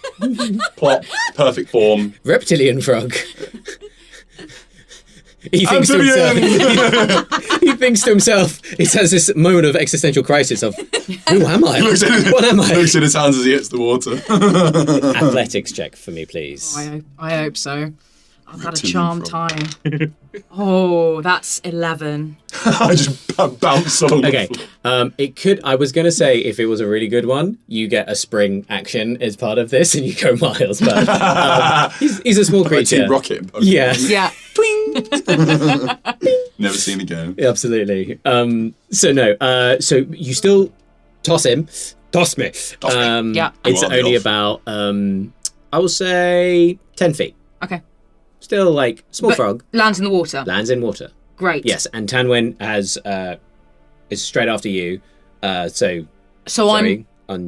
Plop, perfect form. Reptilian frog. He thinks to himself. He thinks to himself. He has this moment of existential crisis of, who am I? What am I? Looks at his hands as he hits the water. Athletics check for me, please. I hope so. I've had a To and charmed from. time. Oh, that's 11. I just bounce on. Okay. It could. I was gonna say if it was a really good one, you get a spring action as part of this, and you go miles. But he's a small Like creature. Team Rocket. Yeah. Yeah. Never seen again. Absolutely. So no. So you still toss him. Toss me. Yeah. It's Well, only off. about I will say 10 feet. Okay. Still like small But frog. lands in the water. Lands in water. Great. Yes, and Tanwyn is straight after you. So So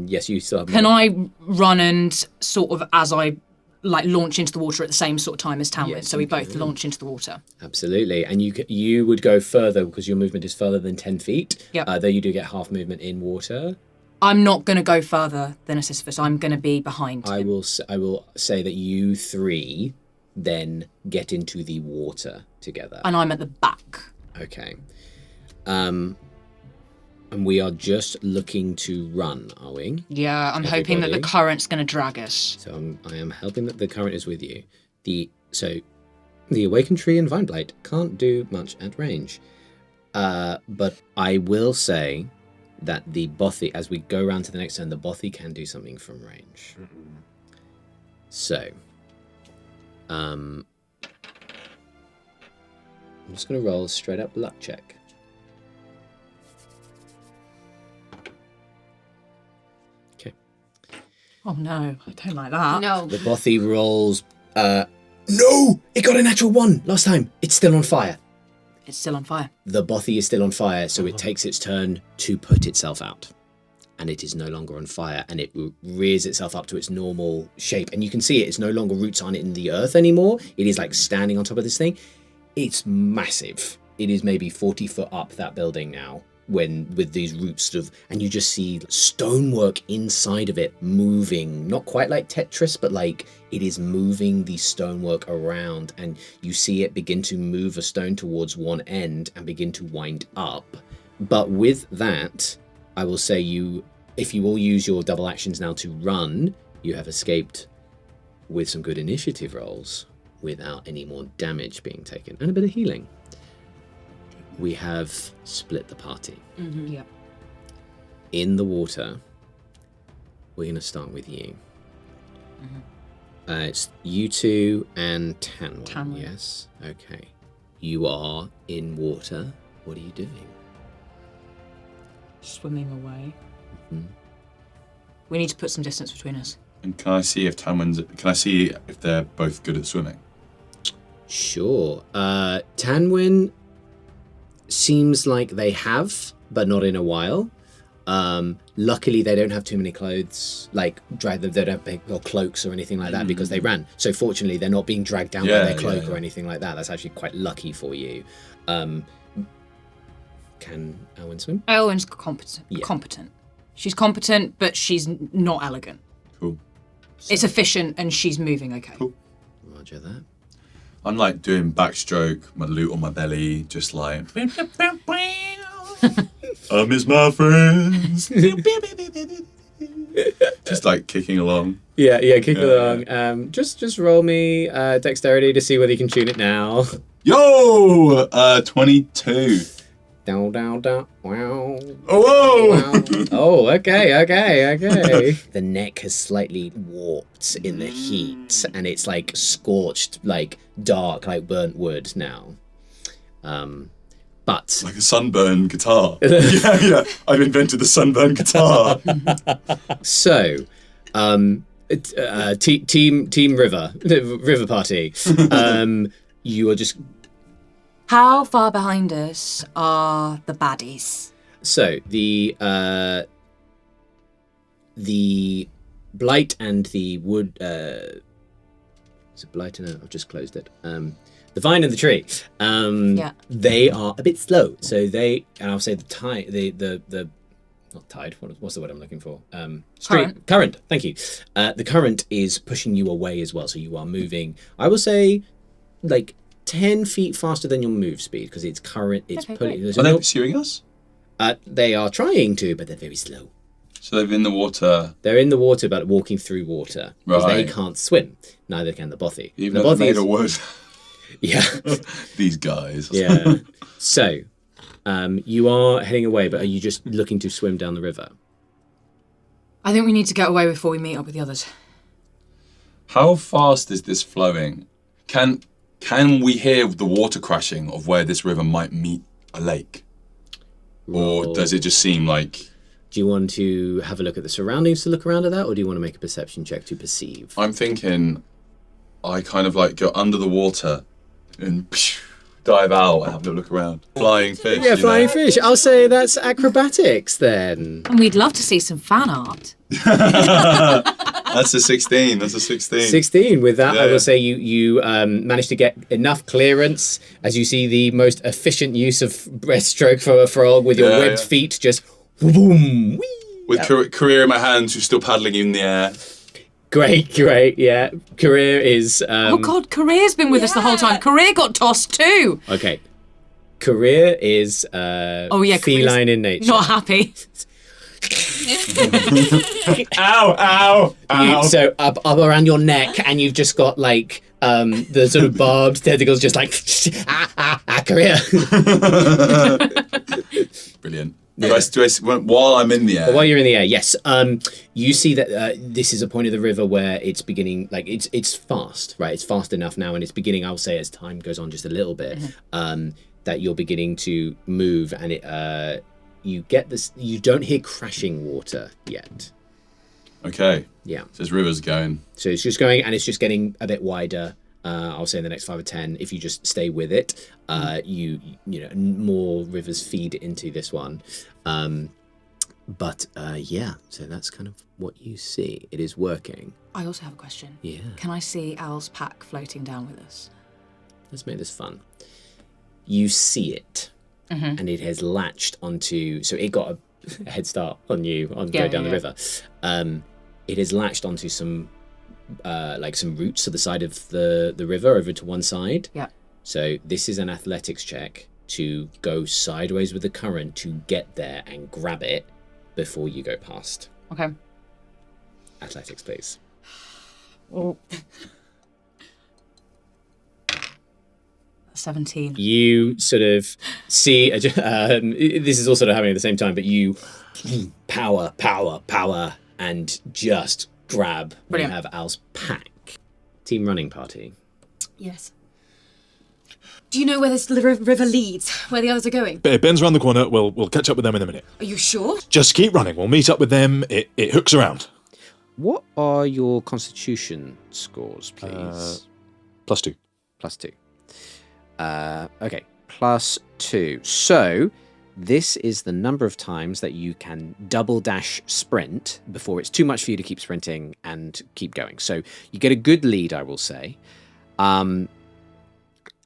yes, you still have. Can more. I run and sort of as I like launch into the water at the same sort of time as Tanwyn? Yes, So we you both can. launch into the water. Absolutely, and you would go further because your movement is further than 10 feet. Yep. Though you do get half movement in water. I'm not going to go further than a Sisyphus. I'm going to be behind I him. will say that you three then get into the water together. And I'm at the back. Okay. And we are just looking to run, are we? Yeah, I'm hoping that the Everybody? current's going to drag us. So I am helping that the current is with you. The awakened tree and vine blight can't do much at range. But I will say that the Bothy, as we go around to the next turn, the Bothy can do something from range. So, I'm just going to roll a straight up luck check. Okay. Oh no, I don't like that. No. The Bothy rolls. No! It got a natural 1 last time. It's still on fire. It's still on fire. The Bothy is still on fire, so it takes its turn to put itself out. And it is no longer on fire, and it rears itself up to its normal shape. And you can see it's no longer roots on it in the earth anymore. It is like standing on top of this thing. It's massive. It is maybe 40 foot up, that building now, with these roots sort of, and you just see stonework inside of it moving, not quite like Tetris, but like it is moving the stonework around, and you see it begin to move a stone towards one end and begin to wind up. But with that, I will say if you all use your double actions now to run, you have escaped with some good initiative rolls without any more damage being taken and a bit of healing. We have split the party. Mm-hmm. Yep. In the water, we're going to start with you. It's you two and Tanwyn. Yes. Okay. You are in water. What are you doing? Swimming away. Mhm. We need to put some distance between us. And can I see if they're both good at swimming? Sure. Tanwyn seems like they have, but not in a while. Luckily, they don't have too many clothes, like they don't have big or cloaks or anything like that because they ran. So fortunately, they're not being dragged down by their cloak or anything like that. That's actually quite lucky for you. Can Aelwyn swim? Aelwyn's competent. Yeah. Competent. She's competent, but she's not elegant. Cool. It's efficient, and she's moving okay. Cool. Roger that. I'm like doing backstroke, my loot on my belly, just like I miss my friends. Just like kicking along. Yeah, kick along. Just roll me dexterity to see whether you can tune it now. Yo, 22. Down. Wow. Oh, whoa! Oh, okay. The neck has slightly warped in the heat, and it's like scorched, like dark, like burnt wood now. But Like a sunburn guitar. yeah. I've invented the sunburn guitar. so, team river party. You are just. How far behind us are the baddies? So the blight and the wood. Is it blight? No, I've just closed it. The vine and the tree. They are a bit slow. So and I'll say the tide. The not tide. What's the word I'm looking for? Current. Thank you. The current is pushing you away as well. So you are moving. I will say, like 10 feet faster than your move speed because it's current. It's Okay, pulling. great. Are they pursuing us? They are trying to, but they're very slow. So they're in the water. They're in the water, but walking through water because they Right. can't swim. Neither can the Bothy. Even the though Bothy they're made is- of wood. Yeah. These guys. Yeah. So, you are heading away, but are you just looking to swim down the river? I think we need to get away before we meet up with the others. How fast is this flowing? Can we hear the water crashing of where this river might meet a lake? Or Roll. does it just seem like... Do you want to have a look at the surroundings to look around at that, or do you want to make a perception check to perceive? I'm thinking I kind of like go under the water and dive out and have a little look around. Flying fish. Yeah, you flying know? fish. I'll say that's acrobatics then. And we'd love to see some fan art. That's a 16. That's a 16. 16. With that, I Yeah. will say you managed to get enough clearance as you see the most efficient use of breaststroke for a frog with your Yeah, webbed yeah. feet just boom, whee. With career in my hands, who's still paddling in the air. Great, yeah. Career is Oh God, Career's been with us the whole time. Career got tossed too. okay. Career is Career's feline in nature. Not happy. Ow! So up around your neck, and you've just got like the sort of barbed tentacles, just like career. Brilliant. Do I, while I'm in the air... While you're in the air, yes. You see that this is a point of the river where it's beginning, like it's fast, right? It's fast enough now, and it's beginning. I'll say as time goes on, just a little bit, that you're beginning to move, and it you get this. You don't hear crashing water yet. Okay. Yeah. So this river's going. So it's just going, and it's just getting a bit wider. I'll say in the next 5 or 10, if you just stay with it, you know more rivers feed into this one. But yeah, so that's kind of what you see. It is working. I also have a question. Yeah. Can I see Al's pack floating down with us? Let's make this fun. You see it, and it has latched onto. So it got a head start on you on go down the river. It has latched onto some roots to the side of the river over to one side. Yeah. So this is an athletics check to go sideways with the current to get there and grab it before you go past. Okay. Athletics, please. Oh. 17. You sort of see, this is all sort of happening at the same time, but you power, and just grab when you Brilliant. have Al's pack. Team running party. Yes. Do you know where this river leads? Where the others are going? It bends around the corner. We'll catch up with them in a minute. Are you sure? Just keep running. We'll meet up with them. It hooks around. What are your constitution scores, please? +2. +2. Okay, +2. So this is the number of times that you can double dash sprint before it's too much for you to keep sprinting and keep going. So you get a good lead, I will say.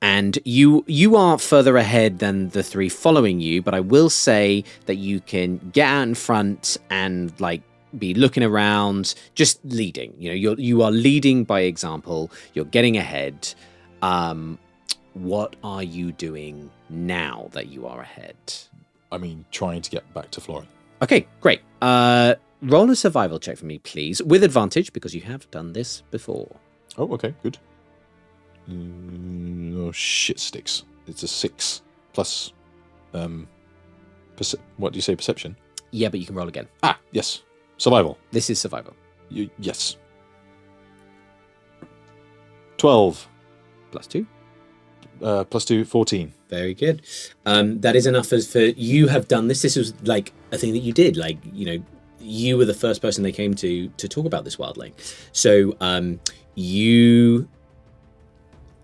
And you are further ahead than the three following you, but I will say that you can get out in front and like be looking around, just leading. You know, you are leading by example. You're getting ahead. What are you doing now that you are ahead? I mean, trying to get back to Florin. Okay, great. Roll a survival check for me, please, with advantage because you have done this before. Oh, okay, good. Oh, shit sticks. It's a 6 plus, what do you say, perception? Yeah, but you can roll again. Ah, yes. Survival. This is survival. Yes. 12. +2. +2, 14. Very good. That is enough for you have done this. This was like a thing that you did. Like, you know, you were the first person they came to talk about this wildling. So you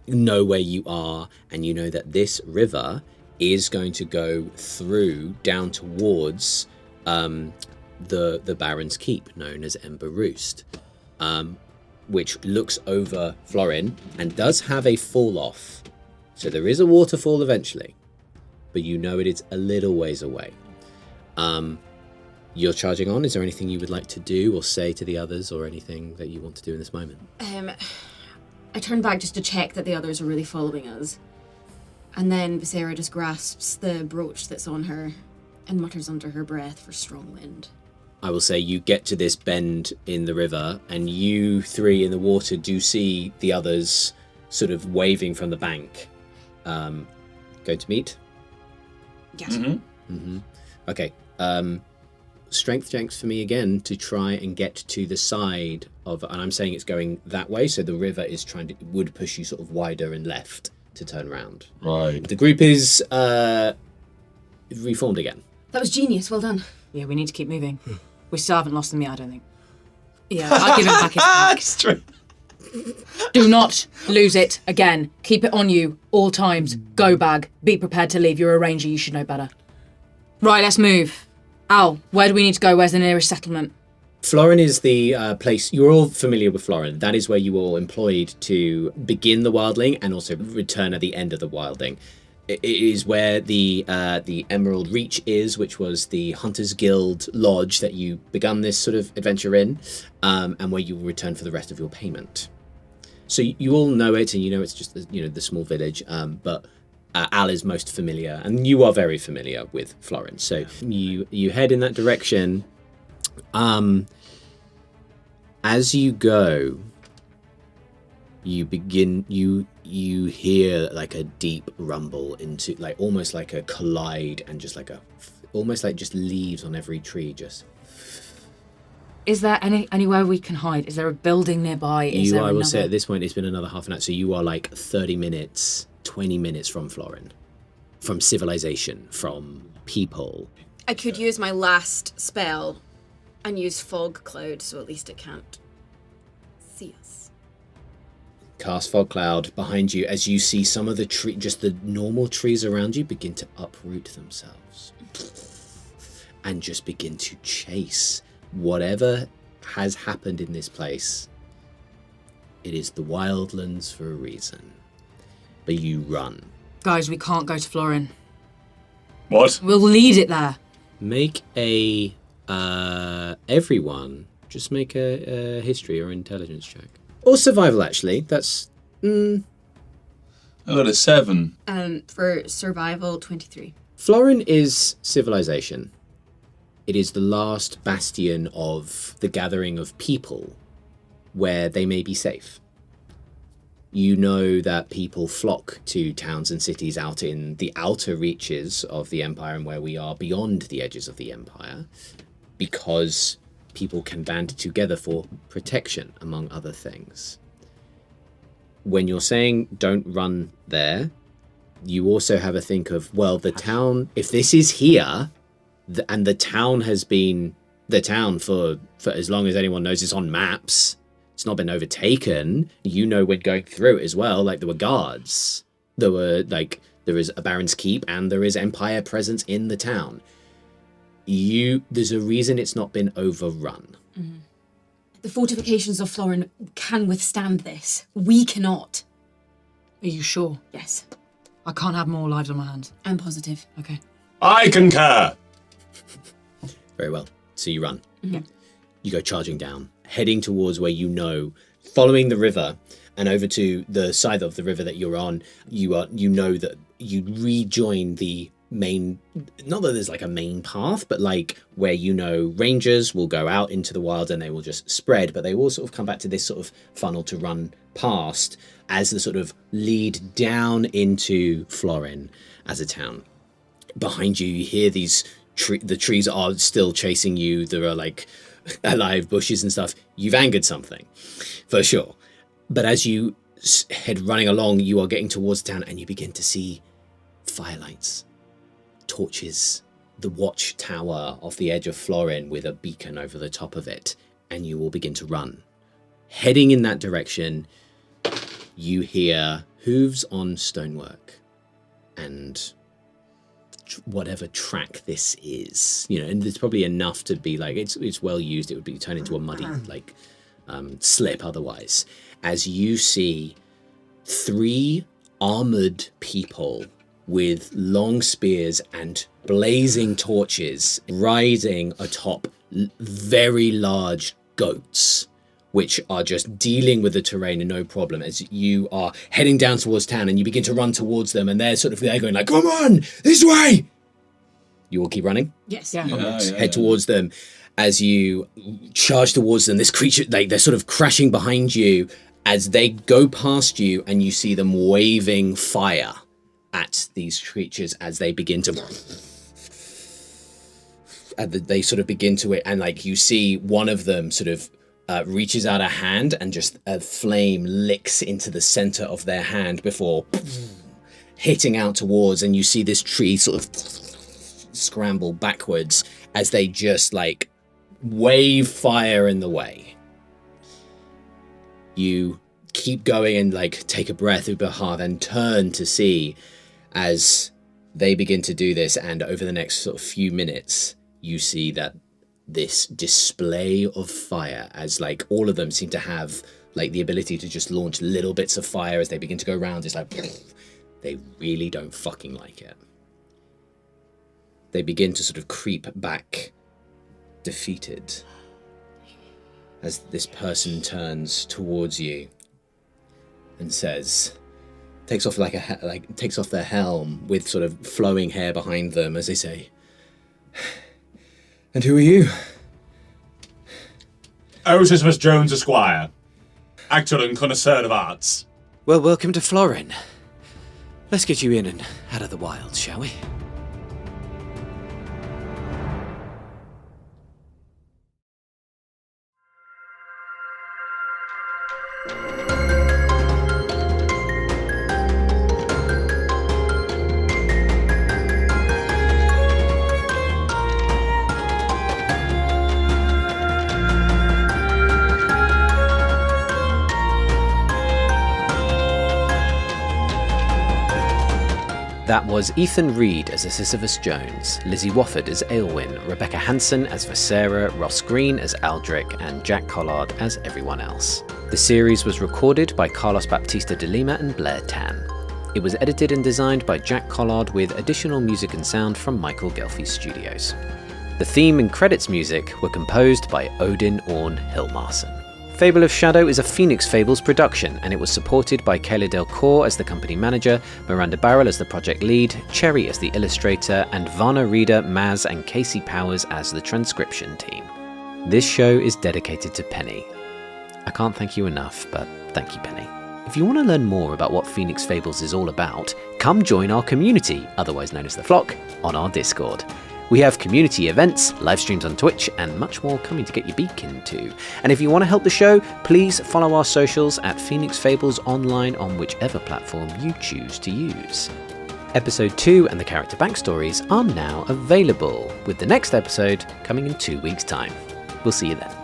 know where you are, and you know that this river is going to go through down towards the Baron's Keep, known as Ember Roost, which looks over Florin and does have a fall off. So there is a waterfall eventually, but you know it is a little ways away. You're charging on. Is there anything you would like to do or say to the others, or anything that you want to do in this moment? I turn back just to check that the others are really following us. And then Viseara just grasps the brooch that's on her and mutters under her breath for strong wind. I will say you get to this bend in the river, and you three in the water do see the others sort of waving from the bank. Going to meet? Yes. Okay. Strength checks for me again to try and get to the side of, and I'm saying it's going that way, so the river is would push you sort of wider and left to turn around. Right. The group is reformed again. That was genius. Well done. Yeah, we need to keep moving. We still haven't lost them yet, I don't think. Yeah, I'll give him back his pack. Straight. Do not lose it again. Keep it on you all times. Go bag. Be prepared to leave. You're a ranger. You should know better. Right, let's move. Al, where do we need to go? Where's the nearest settlement? Florin is the place, you're all familiar with Florin. That is where you were all employed to begin the wildling and also return at the end of the wildling. It is where the Emerald Reach is, which was the Hunters Guild lodge that you begun this sort of adventure in, and where you will return for the rest of your payment. So you all know it, and you know it's just the small village, but Al is most familiar, and you are very familiar with Florin. So you head in that direction. As you go, you begin you hear like a deep rumble into like almost like a collide, and just like almost like just leaves on every tree. Just Is there anywhere we can hide? Is there a building nearby? I will say at this point it's been another half an hour, so you are like 30 minutes, 20 minutes from Florin, from civilization, from people. I could use my last spell and use fog cloud, so at least it can't see us. Cast fog cloud behind you as you see some of the just the normal trees around you begin to uproot themselves and just begin to chase whatever has happened in this place. It is the wildlands for a reason. But you run. Guys, we can't go to Florin. What? We'll lead it there. Make a everyone just make a history or intelligence check. Or survival, actually. That's I got a 7. For survival, 23. Florin is civilization. It is the last bastion of the gathering of people where they may be safe. You know that people flock to towns and cities out in the outer reaches of the Empire and where we are beyond the edges of the Empire, because people can band together for protection, among other things. When you're saying don't run there, you also have a think of, well, the town, if this is here, and the town has been the town for as long as anyone knows, it's on maps, it's not been overtaken, when going through it as well, like there were guards, there is a Baron's Keep, and there is Empire presence in the town. There's a reason it's not been overrun. Mm-hmm. The fortifications of Florin can withstand this. We cannot. Are you sure? Yes. I can't have more lives on my hands. I'm positive. Okay. I concur. Very well. So you run. Yeah. You go charging down, heading towards where following the river and over to the side of the river that you're on. You know that you rejoin the main, not that there's like a main path, but like where rangers will go out into the wild and they will just spread, but they will sort of come back to this sort of funnel to run past as the sort of lead down into Florin as a town. Behind you, you hear these the trees are still chasing you. There are like alive bushes and stuff. You've angered something for sure. But as you head running along, you are getting towards town and you begin to see firelights, torches, the watchtower off the edge of Florin with a beacon over the top of it, and you all begin to run. Heading in that direction, you hear hooves on stonework and whatever track this is, and it's probably enough to be like, it's well used. It would be turned into a muddy slip otherwise. As you see 3 armored people with long spears and blazing torches riding atop very large goats which are just dealing with the terrain and no problem as you are heading down towards town, and you begin to run towards them, and they're going like, come on, this way. You all keep running? Yes. Yeah. Head towards them. As you charge towards them, this creature, like they're sort of crashing behind you as they go past you, and you see them waving fire at these creatures as they begin to... They sort of begin to it, and like you see one of them sort of reaches out a hand, and just a flame licks into the center of their hand before hitting out towards, and you see this tree sort of scramble backwards as they just like wave fire in the way. You keep going and like take a breath, Ubaha, then turn to see as they begin to do this, and over the next sort of few minutes you see that this display of fire, as like all of them seem to have like the ability to just launch little bits of fire as they begin to go around. It's like they really don't fucking like it. They begin to sort of creep back, defeated, as this person turns towards you and says, takes off takes off their helm with sort of flowing hair behind them as they say, "And who are you?" Otis Jones Esquire, actor and connoisseur of arts. Well, welcome to Florin. Let's get you in and out of the wild, shall we? That was Ethan Reed as Sisyphus Jones, Lizzie Wofford as Aelwyn, Rebecca Hansen as Viseara, Ross Green as Aldric, and Jack Collard as everyone else. The series was recorded by Carlos Baptista de Lima and BlairTan. It was edited and designed by Jack Collard with additional music and sound from Michael Ghelfi Studios. The theme and credits music were composed by Odin Orn Hilmarsson. Fable of Shadow is a Phoenix Fables production, and it was supported by Kayla Delcoure as the company manager, Miranda Barril as the project lead, Cherry as the illustrator, and Vanna Reader, Maz, and Casey Powers as the transcription team. This show is dedicated to Penny. I can't thank you enough, but thank you, Penny. If you want to learn more about what Phoenix Fables is all about, come join our community, otherwise known as The Flock, on our Discord. We have community events, live streams on Twitch, and much more coming to get your beak into. And if you want to help the show, please follow our socials at Phoenix Fables Online on whichever platform you choose to use. Episode 2 and the character backstories are now available, with the next episode coming in 2 weeks' time. We'll see you then.